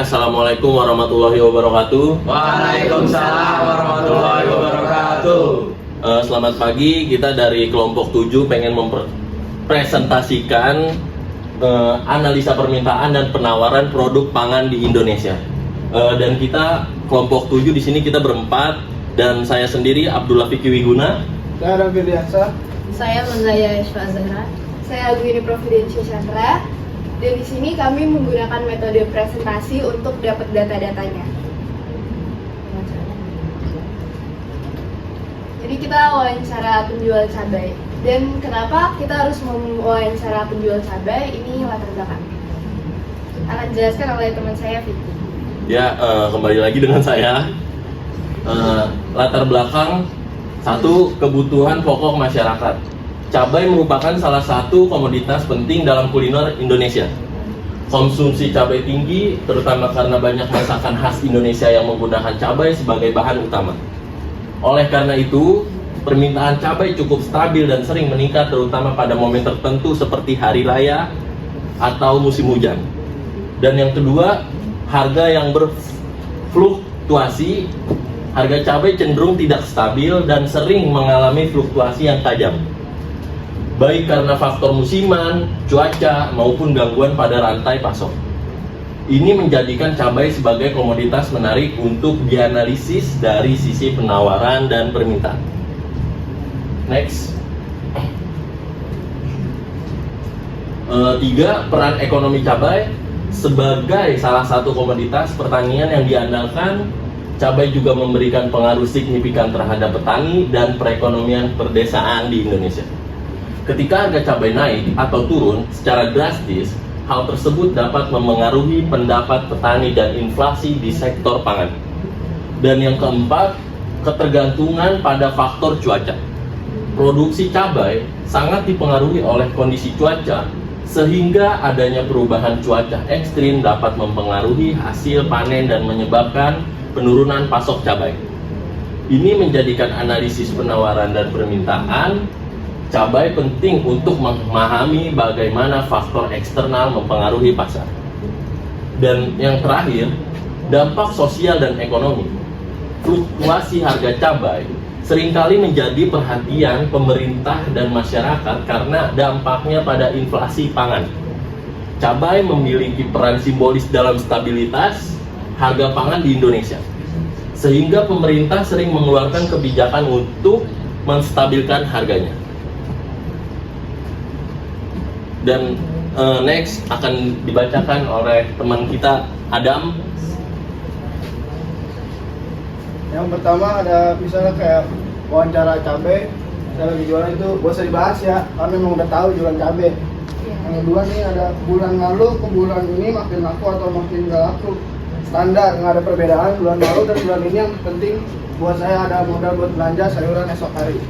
Assalamualaikum warahmatullahi wabarakatuh. Waalaikumsalam warahmatullahi wabarakatuh. Selamat pagi, kita dari kelompok 7 pengen mempresentasikan analisa permintaan dan penawaran produk pangan di Indonesia. Dan kita kelompok 7 di sini kita berempat, dan saya sendiri Abdullah Fikri Wiguna. Saya Raffi Diansa. Saya Mazaya Yashfa Zahra. Saya Agwini Providensia Chandra. Dan di sini kami menggunakan metode presentasi untuk dapat data-datanya. Jadi kita wawancara penjual cabai. Dan kenapa kita harus mewawancara penjual cabai? Ini latar belakang. Akan dijelaskan oleh teman saya, Vicky. Ya, kembali lagi dengan saya. Latar belakang, satu, kebutuhan pokok masyarakat. Cabai merupakan salah satu komoditas penting dalam kuliner Indonesia. Konsumsi cabai tinggi, terutama karena banyak masakan khas Indonesia yang menggunakan cabai sebagai bahan utama. Oleh karena itu, permintaan cabai cukup stabil dan sering meningkat, terutama pada momen tertentu seperti hari raya atau musim hujan. Dan yang kedua, harga yang berfluktuasi. Harga cabai cenderung tidak stabil dan sering mengalami fluktuasi yang tajam, baik karena faktor musiman, cuaca, maupun gangguan pada rantai pasok. Ini menjadikan cabai sebagai komoditas menarik untuk dianalisis dari sisi penawaran dan permintaan. Next. 3. Peran ekonomi cabai. Sebagai salah satu komoditas pertanian yang diandalkan, cabai juga memberikan pengaruh signifikan terhadap petani dan perekonomian perdesaan di Indonesia. Ketika harga cabai naik atau turun secara drastis, hal tersebut dapat memengaruhi pendapat petani dan inflasi di sektor pangan. Dan yang keempat, ketergantungan pada faktor cuaca. Produksi cabai sangat dipengaruhi oleh kondisi cuaca, sehingga adanya perubahan cuaca ekstrim dapat mempengaruhi hasil panen dan menyebabkan penurunan pasok cabai. Ini menjadikan analisis penawaran dan permintaan cabai penting untuk memahami bagaimana faktor eksternal mempengaruhi pasar. Dan yang terakhir, dampak sosial dan ekonomi. Fluktuasi harga cabai seringkali menjadi perhatian pemerintah dan masyarakat karena dampaknya pada inflasi pangan. Cabai memiliki peran simbolis dalam stabilitas harga pangan di Indonesia, sehingga pemerintah sering mengeluarkan kebijakan untuk menstabilkan harganya. Dan next akan dibacakan oleh teman kita, Adam. Yang pertama ada misalnya kayak wawancara cabai, saya lagi jualan itu gak usah dibahas ya, karena memang udah tahu jualan cabai. Yang kedua nih ada bulan lalu ke bulan ini makin laku atau makin gak laku. Standar, nggak ada perbedaan bulan lalu dan bulan ini. Yang penting buat saya ada modal buat belanja sayuran esok hari.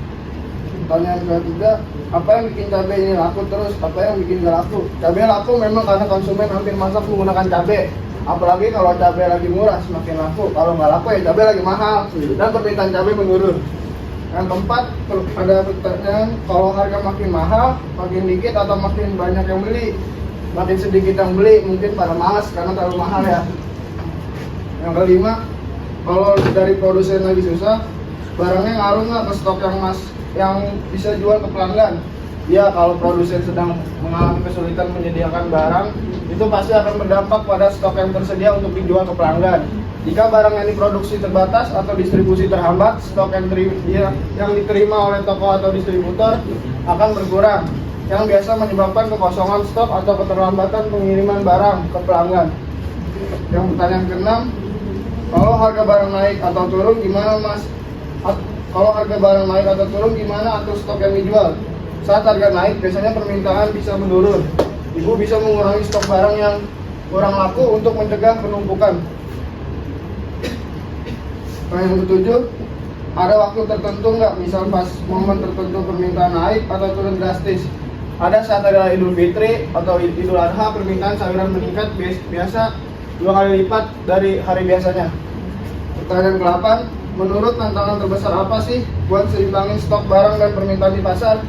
Pertanyaan ketiga, apa yang bikin cabai ini laku terus, apa yang bikin gak laku? Cabai laku memang karena konsumen hampir masak menggunakan cabai. Apalagi kalau cabai lagi murah semakin laku, kalau nggak laku ya cabai lagi mahal dan permintaan cabai menurun. Yang keempat, ada pertanyaan, kalau harga makin mahal, makin dikit atau makin banyak yang beli? Makin sedikit yang beli, mungkin pada malas karena terlalu mahal ya. Yang kelima, kalau dari produsen lagi susah, barangnya ngaruh nggak ke stok yang bisa jual ke pelanggan? Ya, kalau produsen sedang mengalami kesulitan menyediakan barang, itu pasti akan berdampak pada stok yang tersedia untuk dijual ke pelanggan. Jika barang yang diproduksi terbatas atau distribusi terhambat, stok yang diterima oleh toko atau distributor akan berkurang, yang biasa menyebabkan kekosongan stok atau keterlambatan pengiriman barang ke pelanggan. Yang pertanyaan keenam, kalau harga barang naik atau turun gimana mas? Kalau harga barang naik atau turun gimana atur stok yang dijual? Saat harga naik biasanya permintaan bisa menurun. Ibu bisa mengurangi stok barang yang kurang laku untuk mencegah penumpukan. Yang ketujuh, ada waktu tertentu nggak? Misal pas momen tertentu permintaan naik atau turun drastis. Ada saat ada Idul Fitri atau Idul Adha, permintaan sayuran meningkat biasa 2 kali lipat dari hari biasanya. Pertanyaan ke-8, menurut tantangan terbesar apa sih buat seimbangin stok barang dan permintaan di pasar?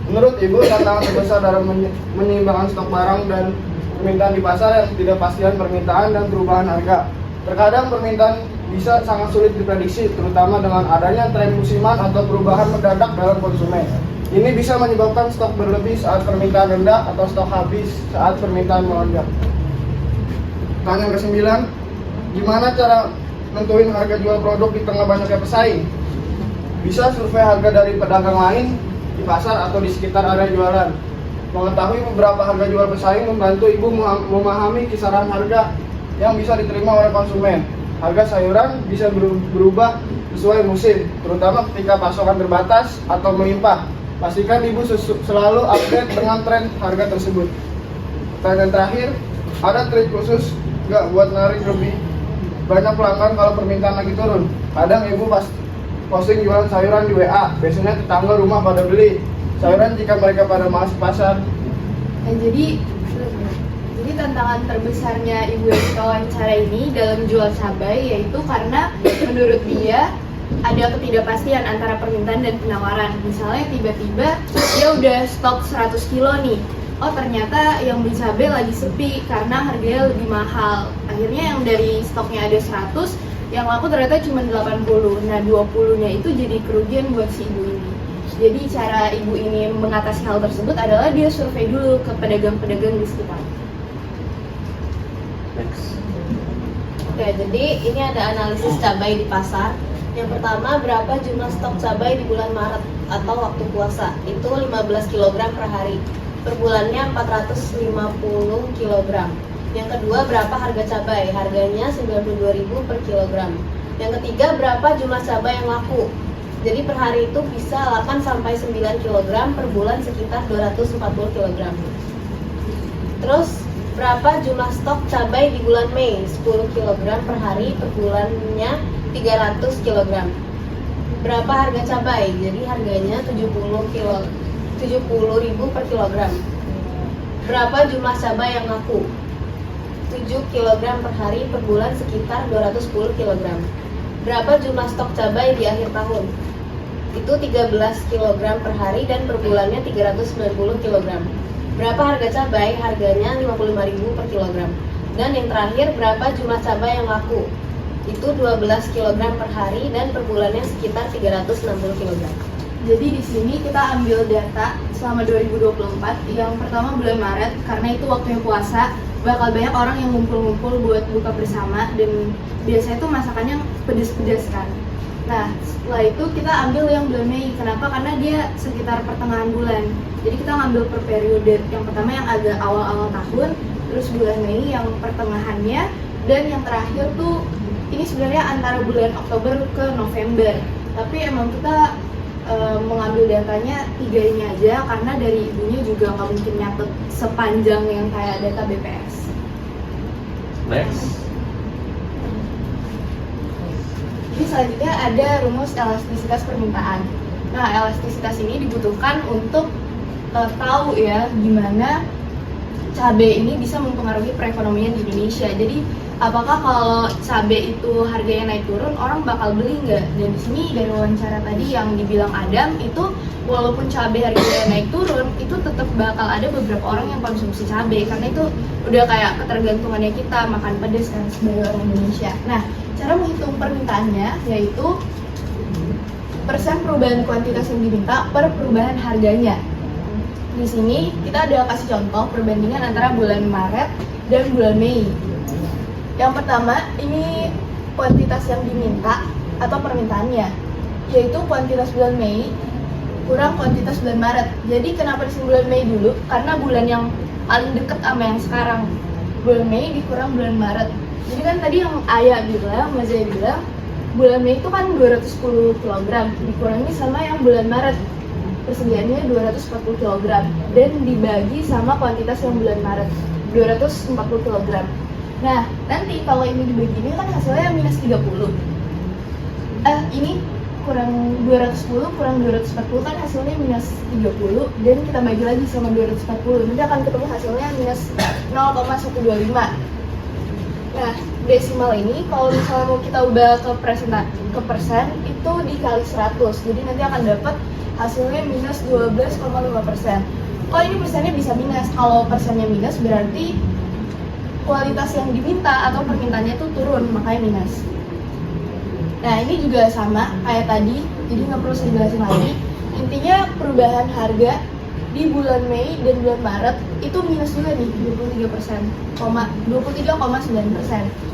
Menurut Ibu, tantangan terbesar dalam menyeimbangkan stok barang dan permintaan di pasar yang ketidakpastian permintaan dan perubahan harga. Terkadang permintaan bisa sangat sulit diprediksi, terutama dengan adanya tren musiman atau perubahan mendadak dalam konsumen. Ini bisa menyebabkan stok berlebih saat permintaan rendah atau stok habis saat permintaan melonjak. Pertanyaan ke-9, gimana cara nentuin harga jual produk di tengah banyaknya pesaing? Bisa survei harga dari pedagang lain di pasar atau di sekitar area jualan. Mengetahui beberapa harga jual pesaing membantu ibu memahami kisaran harga yang bisa diterima oleh konsumen. Harga sayuran bisa berubah sesuai musim, terutama ketika pasokan terbatas atau melimpah. Pastikan ibu selalu update dengan tren harga tersebut. Pertanyaan terakhir, ada trik khusus nggak buat narik lebih banyak pelanggan kalau permintaan lagi turun? Kadang ibu pas posting jualan sayuran di WA, biasanya tetangga rumah pada beli sayuran jika mereka pada masuk pasar. Nah, jadi tantangan terbesarnya ibu yang kita wawancara ini dalam jual cabai yaitu karena menurut dia ada ketidakpastian antara permintaan dan penawaran. Misalnya tiba-tiba dia udah stok 100 kilo nih, oh ternyata yang beli cabai lagi sepi karena harganya lebih mahal. Akhirnya yang dari stoknya ada 100, yang laku ternyata cuma 80. Nah 20-nya itu jadi kerugian buat si ibu ini. Jadi cara ibu ini mengatasi hal tersebut adalah dia survei dulu ke pedagang-pedagang di sekitar. Next. Oke, jadi ini ada analisis cabai di pasar. Yang pertama, berapa jumlah stok cabai di bulan Maret atau waktu puasa? Itu 15 kg per hari. Per bulannya 450 kg. Yang kedua, berapa harga cabai? Harganya 92.000 per kilogram. Yang ketiga, berapa jumlah cabai yang laku? Jadi per hari itu bisa 8 sampai 9 kg, per bulan sekitar 240 kg. Terus berapa jumlah stok cabai di bulan Mei? 10 kg per hari, per bulannya 300 kg. Berapa harga cabai? Jadi harganya 70.000 per kilogram. Berapa jumlah cabai yang laku? 7 kg per hari, per bulan sekitar 210 kg. Berapa jumlah stok cabai di akhir tahun? Itu 13 kg per hari dan per bulannya 390 kg. Berapa harga cabai? Harganya 55.000 per kilogram. Dan yang terakhir, berapa jumlah cabai yang laku? Itu 12 kg per hari dan per bulannya sekitar 360 kg. Jadi di sini kita ambil data selama 2024. Yang pertama bulan Maret, karena itu waktunya puasa, bakal banyak orang yang ngumpul-ngumpul buat buka bersama dan biasanya itu masakannya pedes-pedes kan. Nah, setelah itu kita ambil yang bulan Mei. Kenapa? Karena dia sekitar pertengahan bulan. Jadi kita ngambil per periode. Yang pertama yang agak awal-awal tahun, terus bulan Mei yang pertengahannya, dan yang terakhir tuh ini sebenarnya antara bulan Oktober ke November. Tapi emang kita mengambil datanya 3 ini aja karena dari ibunya juga nggak mungkin nyatet sepanjang yang kayak data BPS. Next. Jadi selanjutnya ada rumus elastisitas permintaan. Nah, elastisitas ini dibutuhkan untuk tahu ya gimana cabai ini bisa mempengaruhi perekonomian di Indonesia. Jadi apakah kalau cabai itu harganya naik turun orang bakal beli nggak? Dan di sini dari wawancara tadi yang dibilang Adam itu walaupun cabai harganya naik turun itu tetap bakal ada beberapa orang yang konsumsi cabai karena itu udah kayak ketergantungannya kita makan pedas kan sebagai orang Indonesia. Nah, cara menghitung permintaannya yaitu persen perubahan kuantitas yang diminta per perubahan harganya. Di sini kita ada kasih contoh perbandingan antara bulan Maret dan bulan Mei. Yang pertama, ini kuantitas yang diminta atau permintaannya, yaitu kuantitas bulan Mei kurang kuantitas bulan Maret. Jadi kenapa di sini bulan Mei dulu? Karena bulan yang paling dekat sama yang sekarang. Bulan Mei dikurang bulan Maret. Jadi kan tadi yang Ayah bilang, Mas Zaya bilang, bulan Mei itu kan 210 kg, dikurangi sama yang bulan Maret. Persediaannya 240 kg dan dibagi sama kuantitas yang bulan Maret 240 kg. Nah, nanti kalau ini dibagi ini kan hasilnya minus 30. Ini kurang 210 kurang 240 kan hasilnya minus 30 dan kita bagi lagi sama 240. Nanti akan ketemu hasilnya minus 0,125. Nah, desimal ini kalau misalnya mau kita ubah ke persen itu dikali 100. Jadi nanti akan dapat hasilnya minus 12,5%. Kalau ini persennya bisa minus, kalau persennya minus berarti kualitas yang diminta atau permintaannya itu turun, makanya minus. Nah ini juga sama kayak tadi, jadi nggak perlu saya jelasin lagi. Intinya perubahan harga di bulan Mei dan bulan Maret itu minus juga nih 23,9%.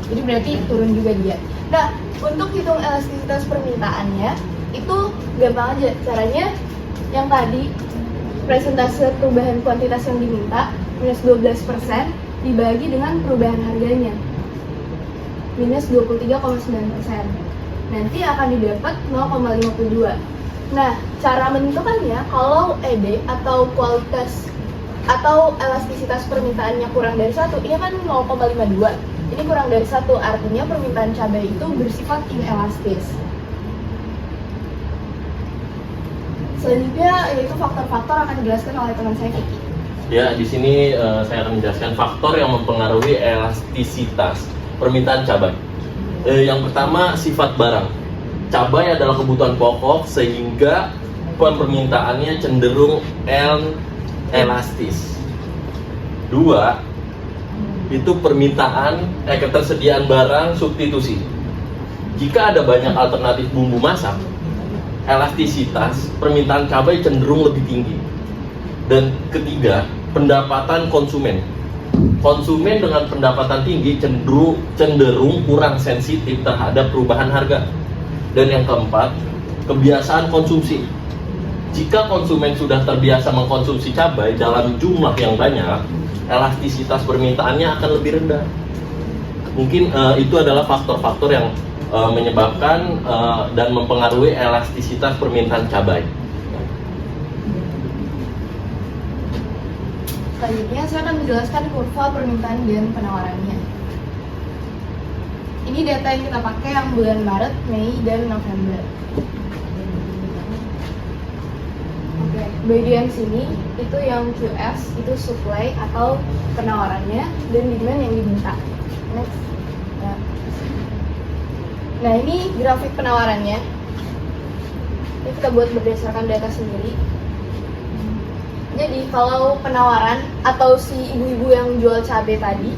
Jadi berarti turun juga dia. Nah untuk hitung elastisitas permintaannya itu gampang aja caranya. Yang tadi presentase perubahan kuantitas yang diminta minus 12% dibagi dengan perubahan harganya minus 23,9%. Nanti akan didapat 0,52. Nah, cara menentukannya kalau ED atau kualitas atau elastisitas permintaannya kurang dari 1, ini kan 0,52. Ini kurang dari 1, artinya permintaan cabai itu bersifat inelastis. Selanjutnya yaitu faktor-faktor akan dijelaskan oleh teman saya Kiki. Ya, di sini saya akan menjelaskan faktor yang mempengaruhi elastisitas permintaan cabai. Yang pertama, sifat barang. Cabai adalah kebutuhan pokok sehingga permintaannya cenderung elastis. 2, itu permintaan ketersediaan barang substitusi. Jika ada banyak alternatif bumbu masak, elastisitas permintaan cabai cenderung lebih tinggi. Dan ketiga, pendapatan konsumen. Konsumen dengan pendapatan tinggi cenderung kurang sensitif terhadap perubahan harga. Dan yang keempat, kebiasaan konsumsi. Jika konsumen sudah terbiasa mengkonsumsi cabai dalam jumlah yang banyak, elastisitas permintaannya akan lebih rendah. Mungkin itu adalah faktor-faktor yang menyebabkan dan mempengaruhi elastisitas permintaan cabai. Selanjutnya saya akan menjelaskan kurva permintaan dan penawarannya. Ini data yang kita pakai yang bulan Maret, Mei, dan November. Oke, bagian sini itu yang QS, itu supply atau penawarannya, dan demand yang diminta. Next. Nah ini grafik penawarannya. Ini kita buat berdasarkan data sendiri. Jadi kalau penawaran atau si ibu-ibu yang jual cabai tadi,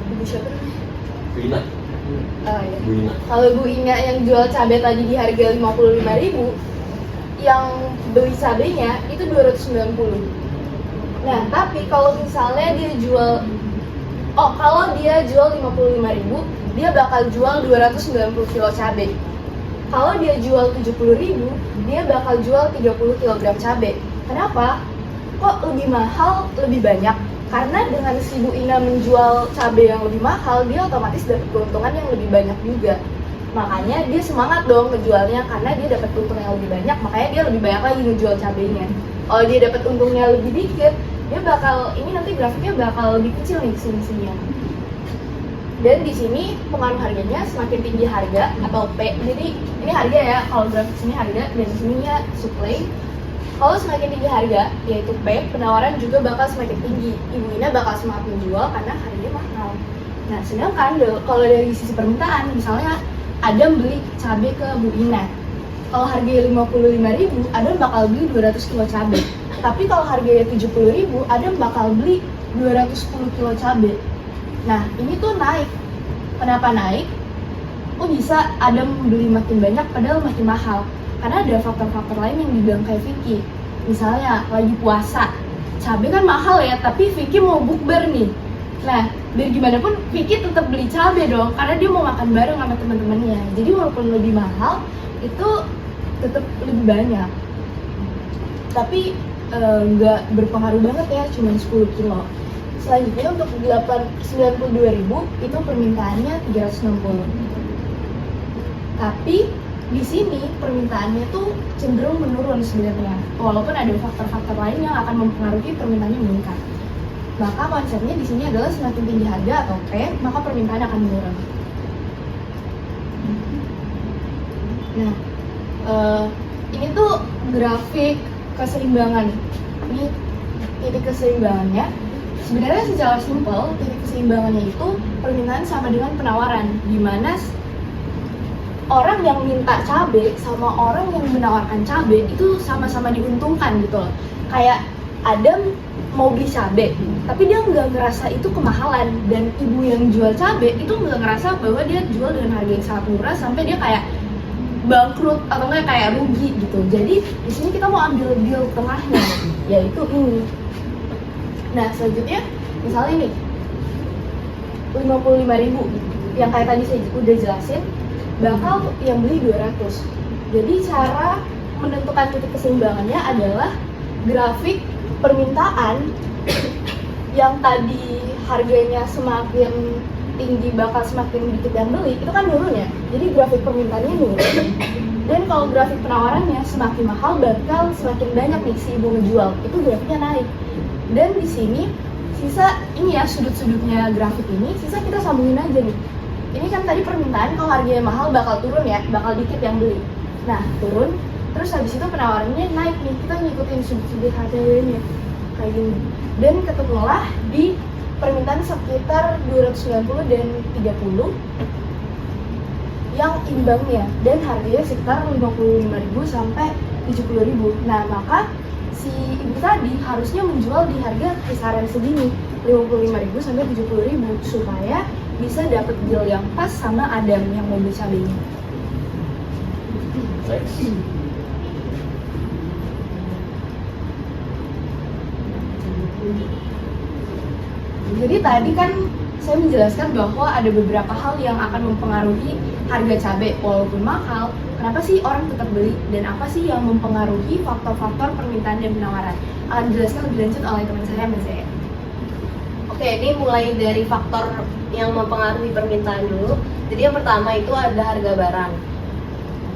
ibu siapa namanya? Bu Ina. Oh, iya. Bu Ina. Kalau Ibu Ina yang jual cabai tadi di harga 55.000, yang beli cabainya itu 290. Nah, tapi kalau misalnya dia jual kalau dia jual 55.000, dia bakal jual 290 kilo cabai. Kalau dia jual 70.000, dia bakal jual 30 kg cabai. Kenapa? Kok lebih mahal, lebih banyak? Karena dengan si Bu Ina menjual cabai yang lebih mahal, dia otomatis dapat keuntungan yang lebih banyak juga. Makanya dia semangat dong ngejualnya, karena dia dapat untung yang lebih banyak, makanya dia lebih banyak lagi ngejual cabainya. Kalau dia dapat untungnya lebih dikit, dia bakal, ini nanti grafiknya bakal lebih kecil nih sini-sininya. Dan di sini pengaruh harganya semakin tinggi harga atau P. Jadi ini harga ya, kalau grafik sini harga dan sininya supply. Kalau semakin tinggi harga, yaitu P, penawaran juga bakal semakin tinggi. Ibu Ina bakal semakin menjual karena harganya mahal. Nah, sedangkan kalau dari sisi permintaan, misalnya Adam beli cabai ke Bu Ina. Kalau harganya 55.000, Adam bakal beli 200 kilo cabai. Tapi kalau harganya 70.000, Adam bakal beli 210 kilo cabai. Nah, ini tuh naik. Kenapa naik? Kok bisa Adam beli makin banyak padahal makin mahal? Karena ada faktor-faktor lain yang dibilang kayak Vicky. Misalnya lagi puasa, cabai kan mahal ya, tapi Vicky mau bukber nih. Nah, biar gimana pun Vicky tetap beli cabai dong, karena dia mau makan bareng sama teman-temannya. Jadi walaupun lebih mahal, itu tetap lebih banyak. Tapi nggak berpengaruh banget ya, cuma 10 kilo. Selanjutnya untuk 92.000 itu permintaannya 360. Tapi di sini permintaannya tuh cenderung menurun sebenarnya, walaupun ada faktor-faktor lain yang akan mempengaruhi permintaannya meningkat. Maka konsepnya di sini adalah semakin tinggi harga atau P, maka permintaan akan menurun. Nah, ini tuh grafik keseimbangan. Ini titik keseimbangannya. Sebenarnya secara simpel, titik keseimbangannya itu permintaan sama dengan penawaran, di mana orang yang minta cabai sama orang yang menawarkan cabai itu sama-sama diuntungkan gitu loh. Kayak Adam mau beli cabai, tapi dia nggak ngerasa itu kemahalan, dan ibu yang jual cabai itu nggak ngerasa bahwa dia jual dengan harga yang sangat murah sampai dia kayak bangkrut atau nggak kayak rugi gitu. Jadi di sini kita mau ambil deal tengahnya, yaitu ini. Nah selanjutnya misalnya nih 55.000 yang kayak tadi saya udah jelasin, bakal yang beli 200. Jadi cara menentukan titik keseimbangannya adalah grafik permintaan yang tadi harganya semakin tinggi bakal semakin dikit yang beli, itu kan nurun ya. Jadi grafik permintaannya nurun. Dan kalau grafik penawarannya semakin mahal bakal semakin banyak nih si ibu ngejual, itu grafiknya naik. Dan di sini sisa ini ya sudut-sudutnya grafik ini, sisa kita sambungin aja nih. Ini kan tadi permintaan kalau harganya mahal bakal turun ya, bakal dikit yang beli. Nah turun, terus habis itu penawarannya naik nih, kita ngikutin sudut-sudut harganya kayak gini. Dan ketemulah di permintaan sekitar 290 dan 30 yang imbangnya, dan harganya sekitar 55.000 sampai 70.000. Nah maka si ibu tadi harusnya menjual di harga kisaran segini 55.000 sampai 70.000 supaya bisa dapat deal yang pas sama Adam yang mau beli cabenya. Next. Jadi tadi kan saya menjelaskan bahwa ada beberapa hal yang akan mempengaruhi harga cabai walaupun mahal. Kenapa sih orang tetap beli, dan apa sih yang mempengaruhi faktor-faktor permintaan dan penawaran? Akan dijelaskan lebih lanjut oleh teman saya, Mbak Zaya. Oke, ini mulai dari faktor yang mempengaruhi permintaan dulu. Jadi yang pertama itu ada harga barang.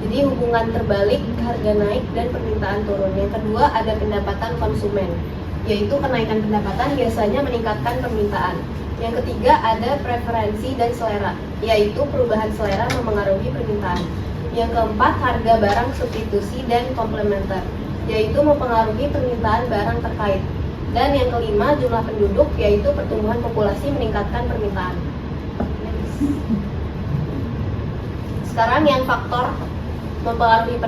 Jadi hubungan terbalik harga naik dan permintaan turun. Yang kedua ada pendapatan konsumen, yaitu kenaikan pendapatan biasanya meningkatkan permintaan. Yang ketiga ada preferensi dan selera, yaitu perubahan selera mempengaruhi permintaan. Yang keempat harga barang substitusi dan komplementer, yaitu mempengaruhi permintaan barang terkait. Dan yang kelima jumlah penduduk, yaitu pertumbuhan populasi meningkatkan permintaan. Sekarang yang faktor mempengaruhi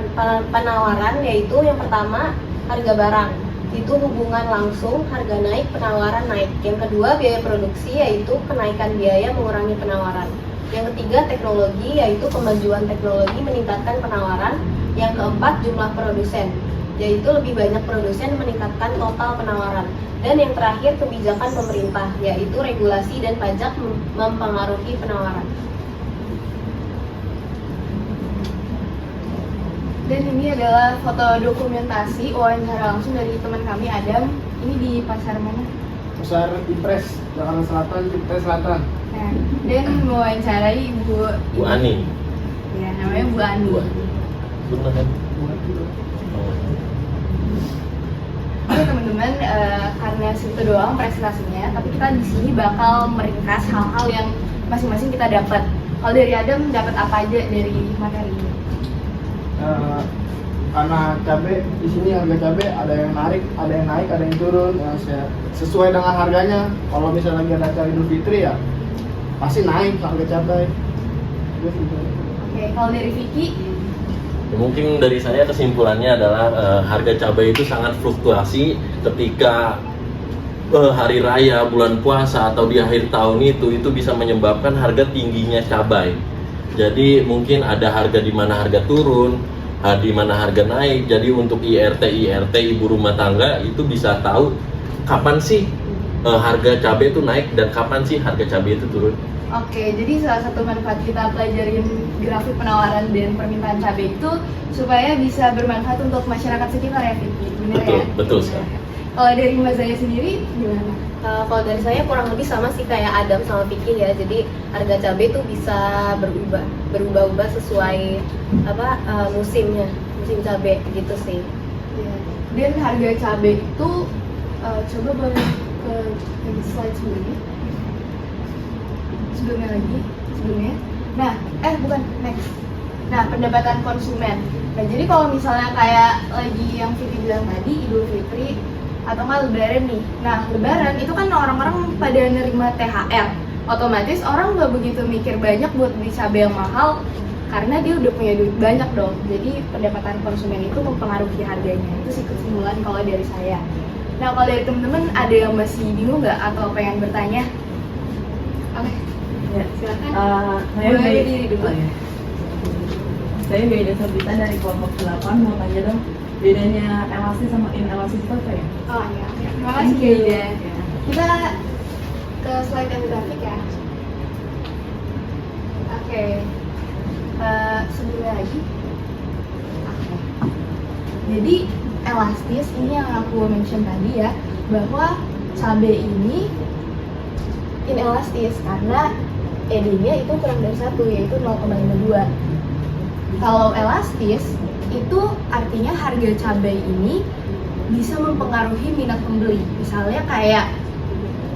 penawaran, yaitu yang pertama harga barang, itu hubungan langsung harga naik penawaran naik. Yang kedua biaya produksi, yaitu kenaikan biaya mengurangi penawaran. Yang ketiga teknologi, yaitu kemajuan teknologi meningkatkan penawaran. Yang keempat jumlah produsen, yaitu lebih banyak produsen meningkatkan total penawaran. Dan yang terakhir kebijakan pemerintah, yaitu regulasi dan pajak mempengaruhi penawaran. Dan ini adalah foto dokumentasi wawancara langsung dari teman kami Adam. Ini di pasar mana? Pasar Impres, Jakarta Selatan, Cipta Selatan. Nah, dan mewawancarai Bu Ani. Ya, namanya Bu Ani. Benar kan? Oke teman-teman, karena segitu doang presentasinya, tapi kita di sini bakal meringkas hal-hal yang masing-masing kita dapat. Kalau dari Adam dapat apa aja dari materi ini? Karena cabai di sini harga cabai ada yang naik, ada yang turun. Ya, sesuai dengan harganya. Kalau misalnya lagi ada acara Idul Fitri ya pasti naik harga cabai. Oke, kalau dari Vicky? Ya, mungkin dari saya kesimpulannya adalah harga cabai itu sangat fluktuasi ketika hari raya, bulan puasa atau di akhir tahun itu bisa menyebabkan harga tingginya cabai. Jadi mungkin ada harga di mana harga turun, di mana harga naik. Jadi untuk IRT ibu rumah tangga itu bisa tahu kapan sih harga cabai itu naik dan kapan sih harga cabai itu turun. Oke, jadi salah satu manfaat kita pelajarin grafik penawaran dan permintaan cabai itu supaya bisa bermanfaat untuk masyarakat sekitar ya, Vicky. Bener Betul, ya? betul sekali. Kalau dari Mbak Zaya sendiri gimana? Kalau dari saya kurang lebih sama sih kayak Adam sama Vicky ya. Jadi harga cabai itu bisa berubah-ubah sesuai musimnya, musim cabai gitu sih. Ya. Dan harga cabai itu coba boleh ke slide sebelumnya. Nah, bukan next. Nah, pendapatan konsumen. Nah, jadi kalau misalnya kayak lagi yang Vicky bilang tadi Idul Fitri atau nggak Lebaran nih. Nah, Lebaran itu kan orang-orang pada nerima THR. Otomatis orang nggak begitu mikir banyak buat beli cabai yang mahal karena dia udah punya duit banyak dong. Jadi pendapatan konsumen itu mempengaruhi harganya. Itu sih kesimpulan kalau dari saya. Nah, kalau dari teman-teman ada yang masih bingung nggak atau pengen bertanya? Oke, Ya. silakan. Saya Boleh Mei. diri dulu. Oh, ya. Saya Mei Desabita dari kelompok 8, mau tanya dong bedanya elastis sama inelastis itu apa ya? Oh iya, oke. Terima kasih Kak Ida. Kita ke slide yang grafik ya. Oke. Sebelumnya lagi. Oke. Jadi elastis ini yang aku mention tadi ya, bahwa cabai ini inelastis karena ED-nya itu kurang dari 1, yaitu 0,52. Kalau elastis itu artinya harga cabai ini bisa mempengaruhi minat pembeli. Misalnya kayak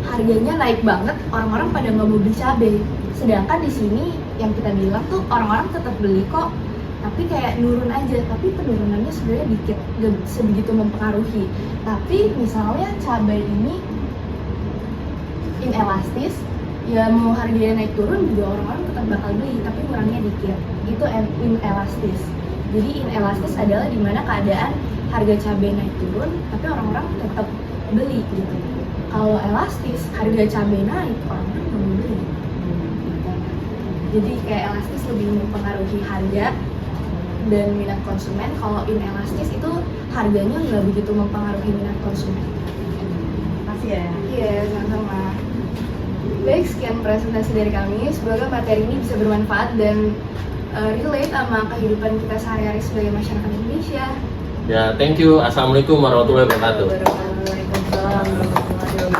harganya naik banget, orang-orang pada nggak mau beli cabai. Sedangkan di sini yang kita bilang tuh orang-orang tetap beli kok, tapi kayak nurun aja. Tapi penurunannya sebenarnya dikit, nggak sebegitu mempengaruhi. Tapi misalnya cabai ini inelastis, ya mau harganya naik turun juga orang-orang tetap bakal beli, tapi kurangnya dikit. Itu inelastis. Jadi inelastis adalah dimana keadaan harga cabai naik turun, tapi orang-orang tetap beli gitu. Kalau elastis, harga cabai naik, orang-orang nggak mau beli. Jadi kayak elastis lebih mempengaruhi harga dan minat konsumen. Kalau inelastis itu harganya nggak begitu mempengaruhi minat konsumen. Makasih ya. Iya, sama-sama. Baik, sekian presentasi dari kami. Semoga materi ini bisa bermanfaat dan relate sama kehidupan kita sehari-hari sebagai masyarakat Indonesia. Ya, thank you. Assalamualaikum warahmatullahi wabarakatuh. Waalaikumsalam.